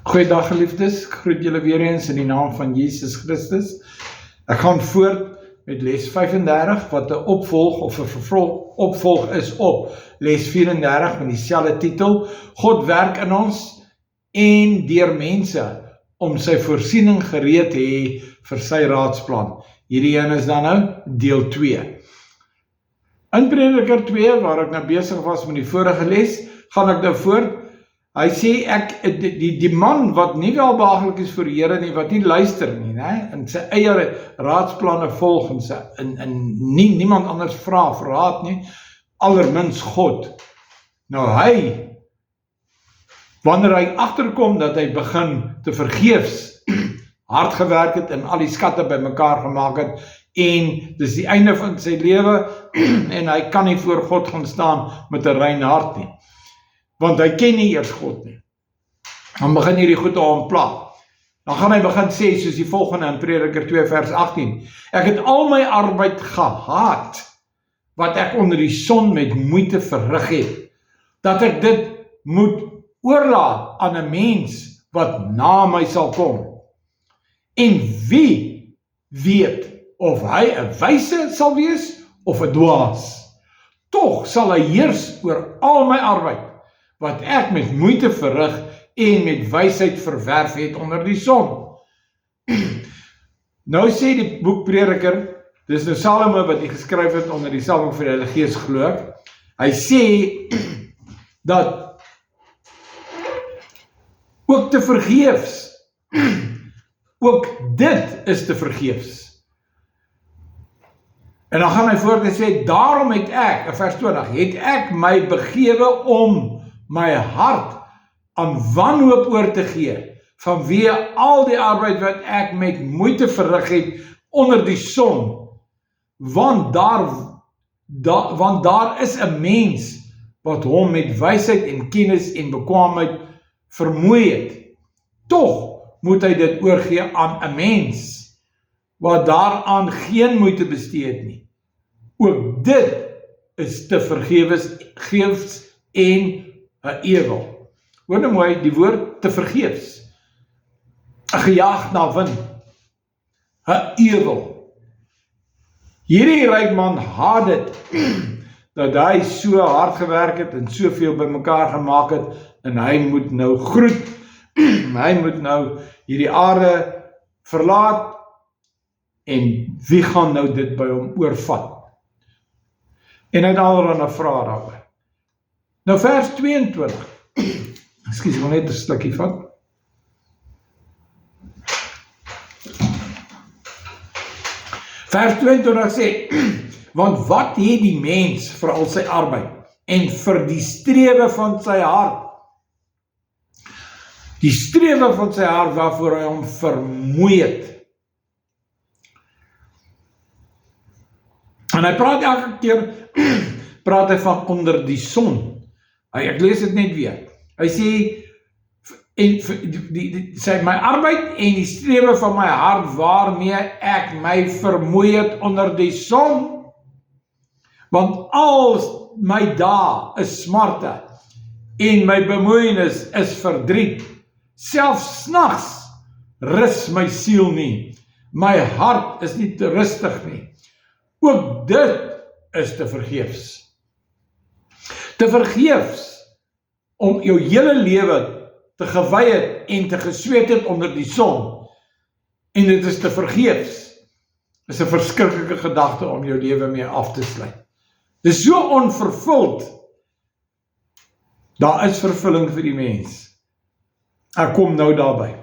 Goeiedag geliefdes, ek groet julle weer eens in die naam van Jesus Christus. Ek gaan voort met les 35, wat 'n opvolg of 'n opvolg is op les 34 met dieselfde titel. God werk in ons en deur mense om sy voorsiening gereed te hê vir sy raadsplan. Hierdie een is dan nou deel 2. In Prediker 2, waar ek nou besig was met die vorige les, gaan ek nou voort. Hy sê, die man wat nie welbehaaglik is vir die Here nie, wat nie luister nie, en sy eie raadsplanne volg, en niemand anders vra vir raad nie, allermins God. Nou wanneer hy agterkom dat hy begin te vergeefs hard gewerk het en al die skatte bymekaar gemaak het, en dis die einde van sy lewe, en hy kan nie voor God gaan staan met 'n rein hart nie. Want hy ken nie eers God nie. Dan begin hierdie goed hom pla. Dan gaan hy begin sê, soos die volgende in Prediker 2 vers 18, ek het al my arbeid gehaat, wat ek onder die son met moeite verrig het, dat ek dit moet oorlaat aan 'n mens wat na my sal kom. En wie weet of hy 'n wyse sal wees of 'n dwaas? Tog sal hy heers oor al my arbeid, wat ek met moeite verrig en met wysheid verwerf het onder die son. Nou sê die boek Prediker, dis nou Salomo wat hy geskryf het onder die salwing vir die Heilige Gees, glo ek. Hy sê dat ook te vergeefs, ook dit is te vergeefs. En dan gaan hy voort en sê, daarom het ek, in vers 20, het ek my begewe om my hart aan wanhoop oor te gee, vanweë al die arbeid wat ek met moeite verrig het onder die son, want daar is 'n mens wat hom met wysheid en kennis en bekwaamheid vermoei het. Tog moet hy dit oorgee aan 'n mens wat daaraan geen moeite bestee het nie. Ook dit is te vergeefs en 'n ewel. Hoor nou mooi, die woord te vergeefs. 'n gejaag na wind. 'n ewel. Hierdie ryk man haat dit, dat hy so hard gewerk het en soveel bymekaar gemaak het, en hy moet nou groet, hy moet nou hierdie aarde verlaat, en wie gaan nou dit by hom oorvat? En hy het allerhande vrae daaroor. Nou vers 22, ekskuus, ek wil net 'n stukkie vat. Vers 22 sê, want wat het die mens vir al sy arbeid, en vir die strewe van sy hart, die strewe van sy hart waarvoor hy hom vermoei het. En hy praat elke keer, praat hy van onder die son. Ek lees dit net weer. Hy sê, my arbeid en die strewe van my hart waarmee ek my vermoei het onder die son, want al my dae is smarte en my bemoeienis is verdriet. Selfs snags rus my siel nie. My hart is nie te rustig nie. Ook dit is te vergeefs. Te vergeefs om jou hele lewe te gewy het en te gesweet het onder die son. En dit is te vergeefs. Is 'n verskriklike gedagte om jou lewe mee af te sluit. Dit is so onvervuld. Daar is vervulling vir die mens. Ek kom nou daarby.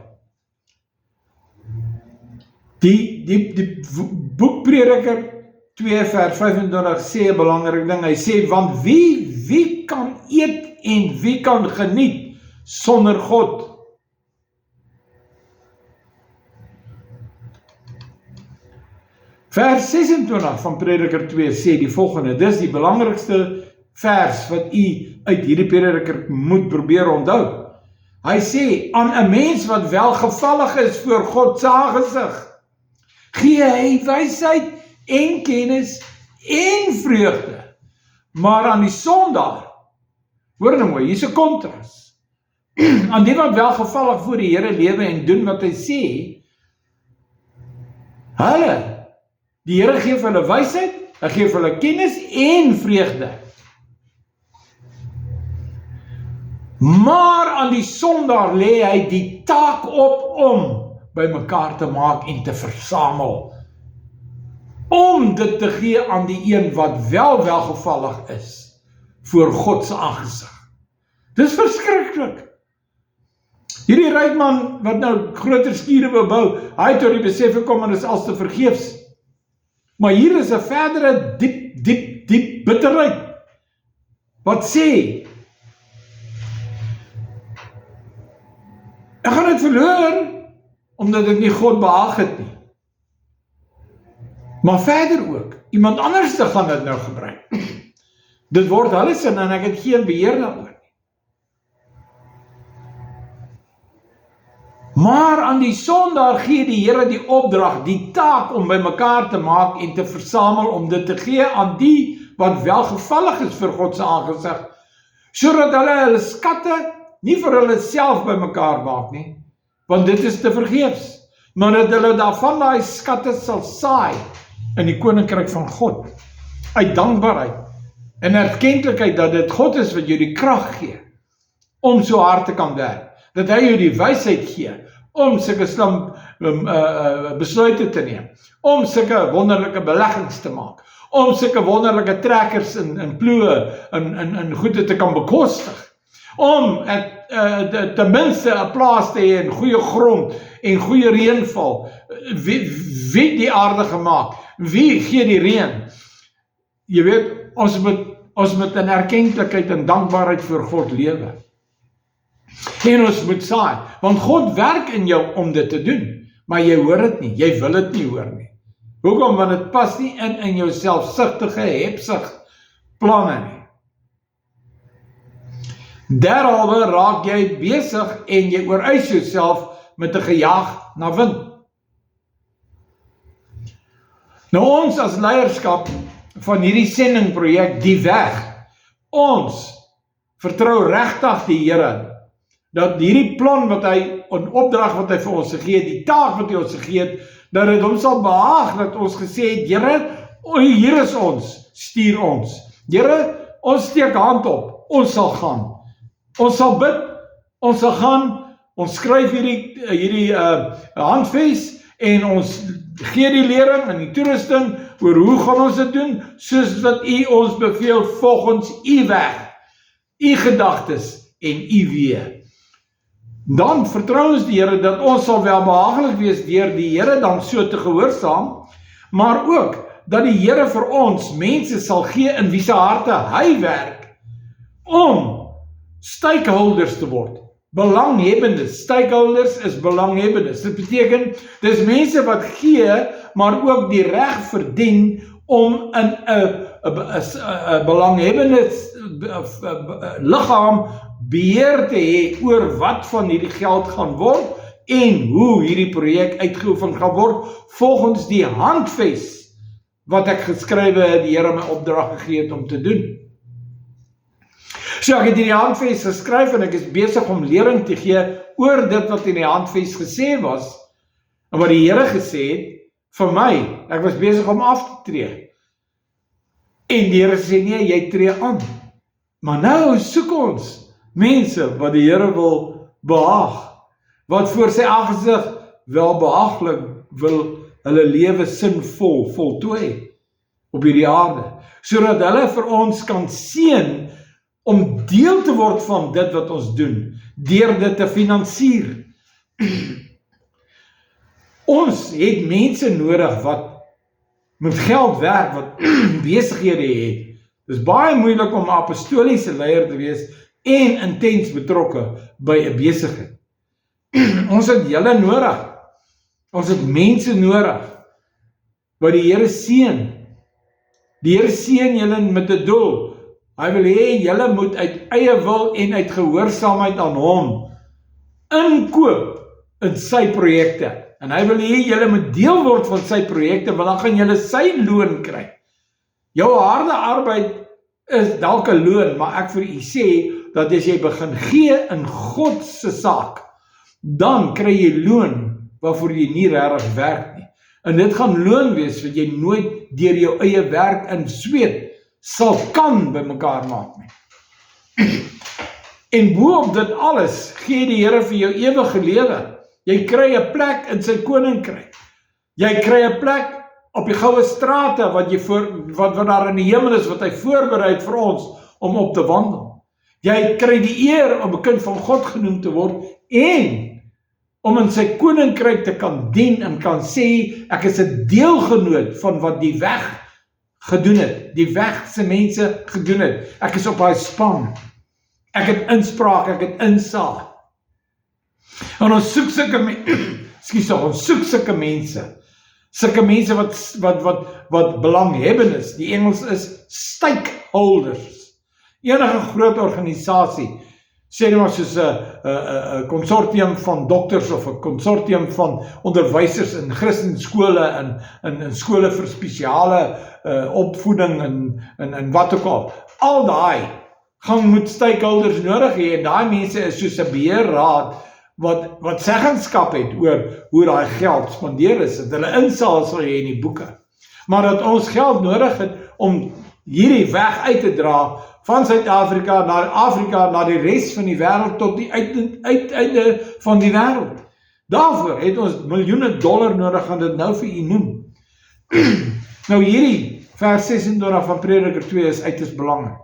Die boek Prediker 2 vers 25 sê 'n belangrike ding. Hy sê, want wie kan eet en wie kan geniet sonder God? Vers 26 van Prediker 2 sê die volgende, dis die belangrikste vers wat u uit hierdie Prediker moet probeer onthou. Hy sê, aan 'n mens wat welgevallig is voor God se aangesig, gee hy wysheid en kennis en vreugde. Maar aan die sondaar, hoor nou mooi, hier's 'n kontras. aan die wat welgevallig voor die Here lewe en doen wat hy sê, die Here gee vir hulle wysheid, hy gee vir hulle kennis en vreugde. Maar aan die sondaar lê hy die taak op om by mekaar te maak en te versamel, om dit te gee aan die een wat welgevallig is voor God se aangesig. Dis verskriklik. Hierdie ryk man wat nou groter skure wil bou, hy het tot die besef gekom en is als te vergeefs. Maar hier is 'n verdere diep bitterheid wat sê, ek gaan dit verloor omdat dit nie God behaag het nie. Maar verder ook, iemand anders gaan dit nou gebruik. Dit word hulle sin en ek het geen beheer daaroor nie. Maar aan die sondaar gee die Here die opdrag, die taak om by mekaar te maak en te versamel, om dit te gee aan die wat welgevallig is vir God se aangesig, sodat hulle skatte nie vir hulle self by mekaar maak nie, want dit is te vergeefs, maar dat hulle daarvan daai skatte sal saai in die koninkryk van God, uit dankbaarheid en erkentlikheid dat dit God is wat jou die krag gee om so hard te kan werk, dat hy jou die wysheid gee om sulke slim besluite te neem, om sulke wonderlike beleggings te maak, om sulke wonderlike trekkers en ploë en goede te kan bekostig, om ten minste 'n plaas te hê en goeie grond en goeie reënval. Wie die aarde gemaak? Wie gee die reën? Jy weet, ons moet in erkentlikheid en dankbaarheid voor God lewe. En ons moet saai, want God werk in jou om dit te doen, maar jy hoor dit nie, jy wil dit nie hoor nie. Hoekom? Want dit pas nie in jou selfsugtige, hebsug planne nie. Derhalwe raak jy besig en jy ooreis jouself met 'n gejaag na wind. Nou ons as leierskap van hierdie sendingprojek Die Weg, ons vertrou regtig die Here dat hierdie plan wat hy, 'n opdrag wat hy vir ons gegee het, die taak wat hy ons gegee het, dat dit hom sal behaag, dat ons gesê het, Here, hier is ons, stuur ons. Here, ons steek hand op, ons sal gaan. Ons sal bid, ons sal gaan, ons skryf hierdie handves en ons gee die lering en die toerusting oor hoe gaan ons dit doen, soos wat u ons beveel volgens u weg, u gedagtes en u weë. Dan vertrou ons die Here dat ons sal welbehaaglik wees deur die Here dan so te gehoorsaam, maar ook dat die Here vir ons mense sal gee in wie se harte hy werk, om stakeholders te word. Belanghebbendes. Stakeholders is belanghebbendes. Dit beteken, dis mense wat gee, maar ook die reg verdien om in 'n belanghebbende liggaam beheer te hê oor wat van hierdie geld gaan word en hoe hierdie projek uitgeoefen gaan word volgens die handves wat ek geskrywe het, die Here my opdrag gegee het om te doen. So ek het hierdie handves geskryf en ek is besig om lering te gee oor dit wat in die handves gesê was en wat die Here gesê het vir my. Ek was besig om af te tree. En die Here sê nee, jy tree aan. Maar nou soek ons mense wat die Here wil behaag, wat voor sy aangesig welbehaaglik wil hulle lewe sinvol voltooi op hierdie aarde, sodat hulle vir ons kan seën om deel te word van dit wat ons doen, deur dit te finansier. Ons het mense nodig wat met geld werk, wat besighede het. Dit is baie moeilik om 'n apostoliese leier te wees en intens betrokke by 'n besigheid. Ons het julle nodig. Ons het mense nodig wat die Here seën. Die Here seën julle met 'n doel. Hy wil hê julle moet uit eie wil en uit gehoorsaamheid aan hom inkoop in sy projekte. En hy wil hê julle moet deel word van sy projekte, want dan gaan julle sy loon kry. Jou harde arbeid is dalk 'n loon, maar ek vir u sê, dat as jy begin gee in God se saak, dan kry jy loon, waarvoor jy nie regtig werk nie. En dit gaan loon wees, wat jy nooit deur jou eie werk in sweet, sal kan bymekaar maak nie. En bo op dit alles, gee die Here vir jou ewige lewe. Jy kry 'n plek in sy koninkryk. Jy kry 'n plek op die goue strate, wat daar in die hemel is, wat hy voorberei vir ons, om op te wandel. Jy kry die eer om 'n kind van God genoem te word, en om in sy koninkryk te kan dien, en kan sê, ek is 'n deelgenoot van wat die weg gedoen het, die weg se mense gedoen het. Ek is op hy span. Ek het inspraak, ek het insaag. En ons soek sulke mense wat belanghebbend is. Die Engels is stakeholders. Enige groot organisasie, sê nou maar soos 'n consortium van dokters of 'n consortium van onderwysers in Christenskole en skole vir spesiale opvoeding en wat ook al daai moet stakeholders nodig hê, en daai mense is soos 'n beheerraad wat seggenskap het oor hoe daai geld spandeer is, dat hulle insaal sal hê in die boeke. Maar dat ons geld nodig het om hierdie weg uit te dra van Suid-Afrika na die res van die wêreld, tot die uiteinde van die wêreld. Daarvoor het ons miljoene dollar nodig, gaan dit nou vir u noem. Nou hierdie vers 26 van Prediker 2 is uiters belangrik.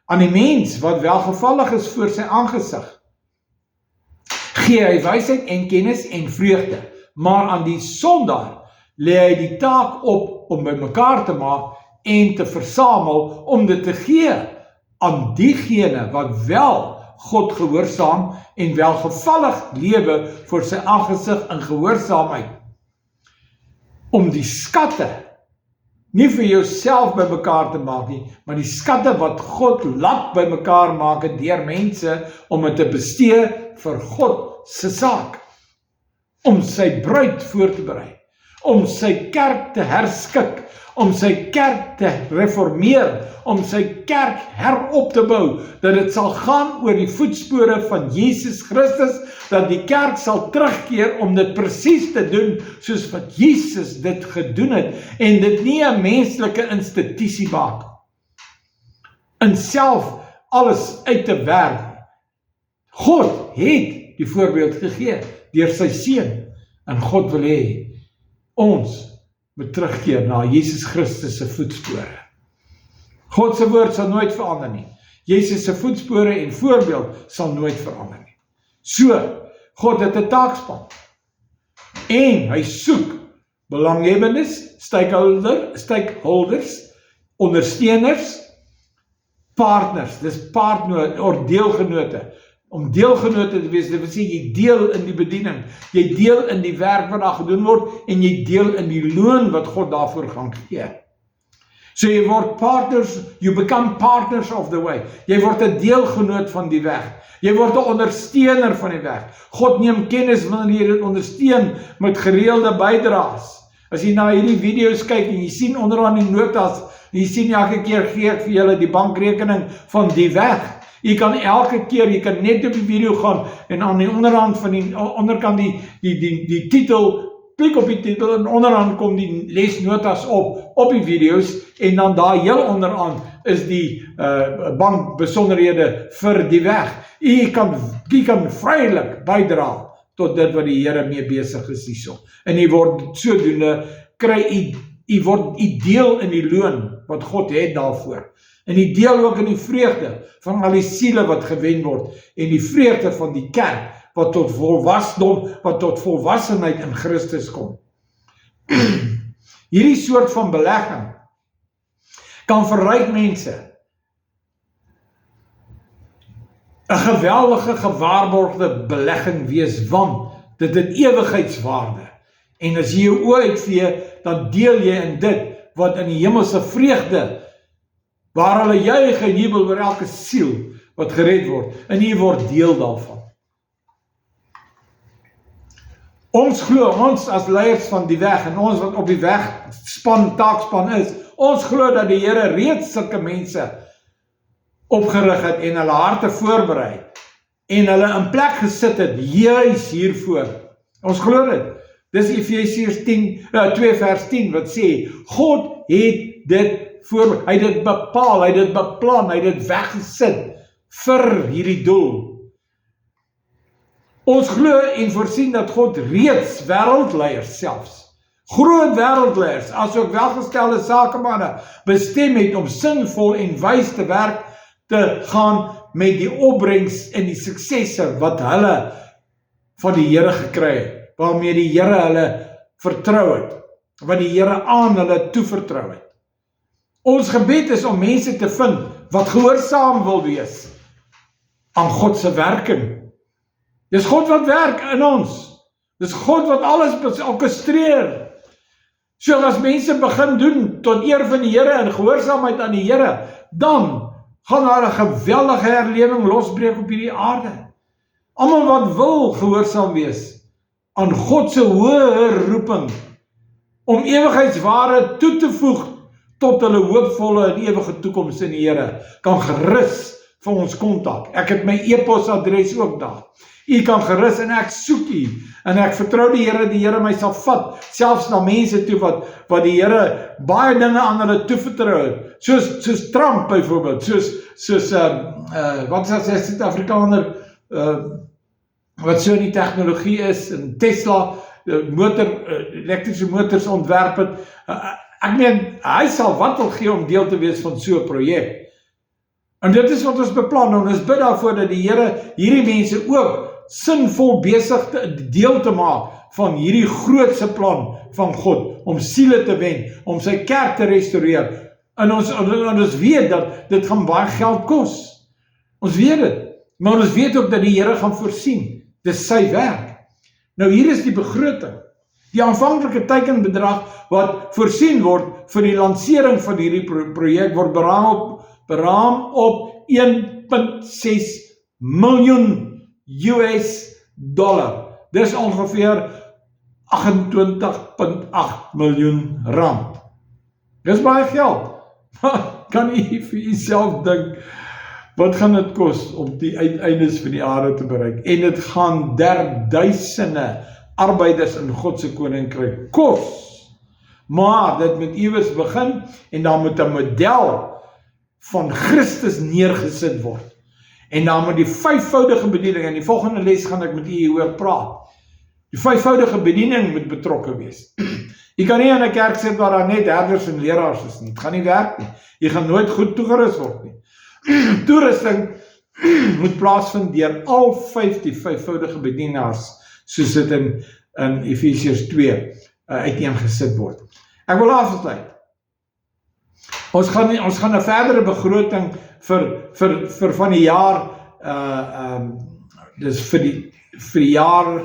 Aan die mens wat welgevallig is voor sy aangesig, gee hy wysheid en kennis en vreugde, maar aan die sondaar lê hy die taak op om bymekaar te maak en te versamel om dit te gee aan diegene wat wel God gehoorsaam en welgevallig lewe voor sy aangesig in gehoorsaamheid, om die skatte nie vir jouself bymekaar te maak nie, maar die skatte wat God laat bymekaar maak deur mense, om dit te bestee vir God se saak, om sy bruid voor te berei, om sy kerk te herskik, om sy kerk te reformeer, om sy kerk herop te bou, dat dit sal gaan oor die voetspore van Jesus Christus, dat die kerk sal terugkeer om dit presies te doen, soos wat Jesus dit gedoen het, en dit nie 'n menslike institusie maak, en self alles uit te werk. God het die voorbeeld gegee, deur sy seun, en God wil hê, ons moet terugkeer na Jesus Christus se voetspore. God se woord sal nooit verander nie. Jesus se voetspore en voorbeeld sal nooit verander nie. So, God het 'n taakspan. En hy soek belanghebbendes, stakeholders, ondersteuners, partners, dis deelgenote. Om deelgenote te wees, dit wil sê, jy deel in die bediening, jy deel in die werk wat daar gedoen word, en jy deel in die loon wat God daarvoor gaan gee. So jy word partners, you become partners of the way. Jy word 'n deelgenoot van die weg. Jy word 'n ondersteuner van die weg. God neem kennis wanneer jy dit ondersteun met gereelde bydraes. As jy na hierdie video's kyk en jy sien onderaan die notas, jy sien elke keer gee ek vir julle die bankrekening van die weg. Jy kan elke keer, jy kan net op die video gaan en aan die onderkant die titel, klik op die titel en onderaan kom die lesnotas op die video's, en dan daar heel onderaan is die bankbesonderhede vir die weg. Jy kan vrylik bydra tot dit wat die Here mee besig is hierso. En jy word sodoende, jy word deel in die loon wat God het daarvoor. En die deel ook in die vreugde van al die siele wat gewen word, en die vreugde van die kerk wat tot volwassenheid in Christus kom. Hierdie soort van belegging kan vir ryk mense 'n geweldige gewaarborgde belegging wees, want dit het ewigheidswaarde. En as jy jou oë uitvee, dan deel jy in dit wat in die hemelse vreugde, waar hulle juig en jubel oor elke siel wat gered word, en jy word deel daarvan. Ons glo, ons as leiers van die weg, en ons wat op die weg taakspan is, ons glo dat die Here reeds sulke mense opgerig het en hulle harte voorberei en hulle in plek gesit het juis hiervoor. Ons glo dit. Dis Efesiërs 2 vers 10 wat sê, God het dit voor, hy het dit bepaal, hy het dit beplan, hy het dit weggesit vir hierdie doel. Ons glo en voorsien dat God reeds wêreldleiers selfs, groot wêreldleiers, asook welgestelde sakemanne, bestem het om sinvol en wys te werk te gaan met die opbrengs en die suksesse wat hulle van die Here gekry het, waarmee die Here hulle vertrou het, wat die Here aan hulle toevertrou het. Ons gebed is om mense te vind wat gehoorsaam wil wees aan God se werking. Dis God wat werk in ons. Dis God wat alles orkestreer. So as mense begin doen tot eer van die Here en gehoorsaamheid aan die Here, dan gaan daar 'n geweldige herlewing losbreek op hierdie aarde. Almal wat wil gehoorsaam wees aan God se hoë roeping om ewigheidsware toe te voeg tot hulle hoopvolle en ewige toekoms in die Here, kan gerus vir ons kontak. Ek het my e-posadres ook daar. U kan gerus en ek soek u en ek vertrou die Here my sal vat, selfs na mense toe wat die Here baie dinge aan hulle toevertrou het, soos Trump byvoorbeeld, soos wat is as 'n Suid-Afrikaner wat so in die tegnologie is, en Tesla elektriese motors ontwerp het. Ek meen, hy sal wat wil gee om deel te wees van so 'n projek. En dit is wat ons beplan, en ons bid daarvoor dat die Here hierdie mense ook sinvol besig deel te maak van hierdie grootse plan van God, om siele te wen, om sy kerk te restoreer. En ons weet dat dit gaan baie geld kos. Ons weet dit, maar ons weet ook dat die Here gaan voorsien. Dis sy werk. Nou hier is die begroting. Die aanvanklike teikenbedrag wat voorsien word vir die lansering van hierdie projek word beraam op 1.6 miljoen $. Dis ongeveer 28.8 miljoen rand. Dis baie geld. Kan u vir uself dink, wat gaan dit kos om die uiteindes van die aarde te bereik? En dit gaan duisende arbeiders in God se koninkryk kos. Maar dit moet iewers begin en dan moet 'n model van Christus neergesit word. En dan moet die vyfvoudige bediening, en die volgende les gaan ek met u hieroor praat. Die vyfvoudige bediening moet betrokke wees. Jy kan nie in 'n kerk sit waar daar net herders en leraars is nie. Dit gaan nie werk nie. Jy gaan nooit goed toegerus word nie. Toerusting moet plaasvind deur al die vyfvoudige bedienaars, soos dit in Efesiërs 2 uiteengesit word. Ek wil afsluit. Ons gaan 'n verdere begroting vir van die jaar, dis vir die jaar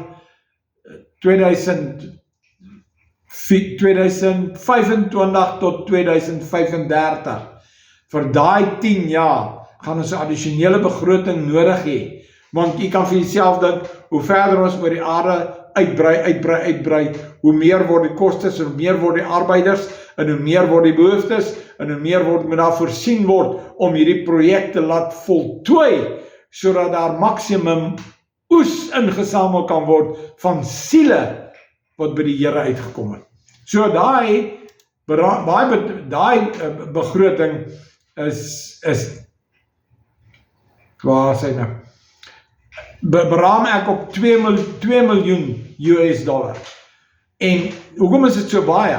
2025 tot 2035. Vir daai 10 jaar gaan ons 'n addisionele begroting nodig hê. Want jy kan vir jouself dink, hoe verder ons oor die aarde uitbrei, hoe meer word die kostes, hoe meer word die arbeiders, en hoe meer word die behoeftes, en hoe meer moet daar voorsien word om hierdie projek te laat voltooi, sodat daar maksimum oes ingesamel kan word van siele wat by die Here uitgekom het. So daai begroting is waar sê nou, beraam ek op 2 miljoen $. En hoekom is dit so baie?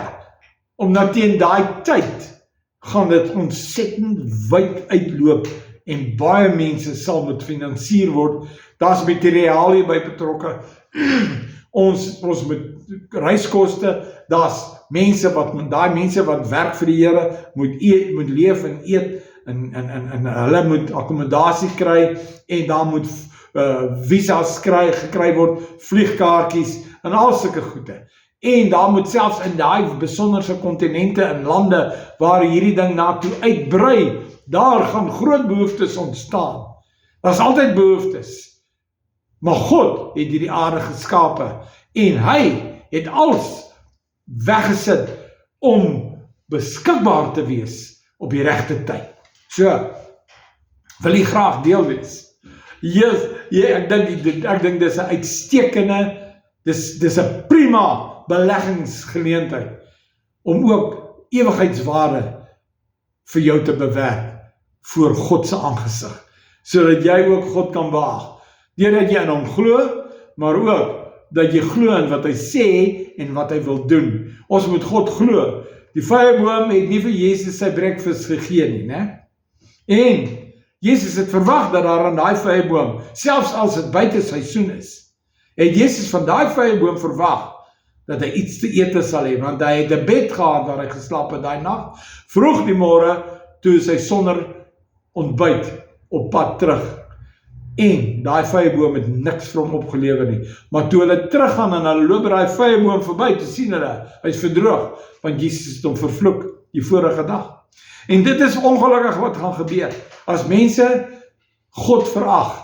Omdat teen daai tyd gaan dit ontsettend wyd uitloop en baie mense sal moet finansier word. Daar's materiaal by betrokke. Ons moet reiskoste, daar's daai mense wat werk vir die Here, moet leef en eet, en hulle moet akkommodasie kry, en daar moet visas gekry word, vliegkaartjies, en al sulke goede. En daar moet selfs in daai besonderse kontinente en lande waar hierdie ding naartoe uitbrei, daar gaan groot behoeftes ontstaan. Daar's altyd behoeftes. Maar God het hierdie aarde geskape en hy het alles weggesit om beskikbaar te wees op die regte tyd. So, Wil jy graag deel wees? Yes, ek dink dis 'n uitstekende, dis 'n prima beleggingsgeleentheid om ook ewigheidswaarde vir jou te bewerk voor God se aangesig, sodat jy ook God kan behaag. Deurdat jy in hom glo, maar ook dat jy glo in wat hy sê en wat hy wil doen. Ons moet God glo. Die vyeboom het nie vir Jesus sy breakfast gegee nie, né? En Jesus het verwag dat daar aan daai vyeboom, selfs as dit buite seisoen is, het Jesus van daai vyeboom verwag dat hy iets te ete sal hê, want hy het 'n bed gehad waar hy geslaap het daai nag. Vroeg die môre, toe is hy sonder ontbyt op pad terug. En daai vyeboom het niks vir hom opgelewer nie. Maar toe hulle teruggaan en hulle loop by daai vyeboom verby, toe sien hulle, hy's verdroog, want Jesus het hom vervloek die vorige dag. En dit is ongelukkig wat gaan gebeur, as mense God verag,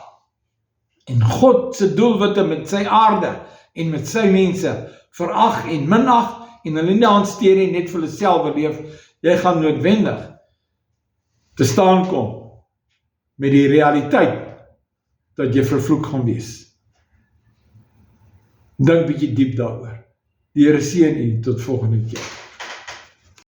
en God se doelwitte met sy aarde, en met sy mense, verag en minag, en hulle nie hanteer en net vir hulle self leef, jy gaan noodwendig te staan kom, met die realiteit, dat jy vervloek gaan wees. Dink bietjie diep daaroor. Die Here seën u tot volgende keer.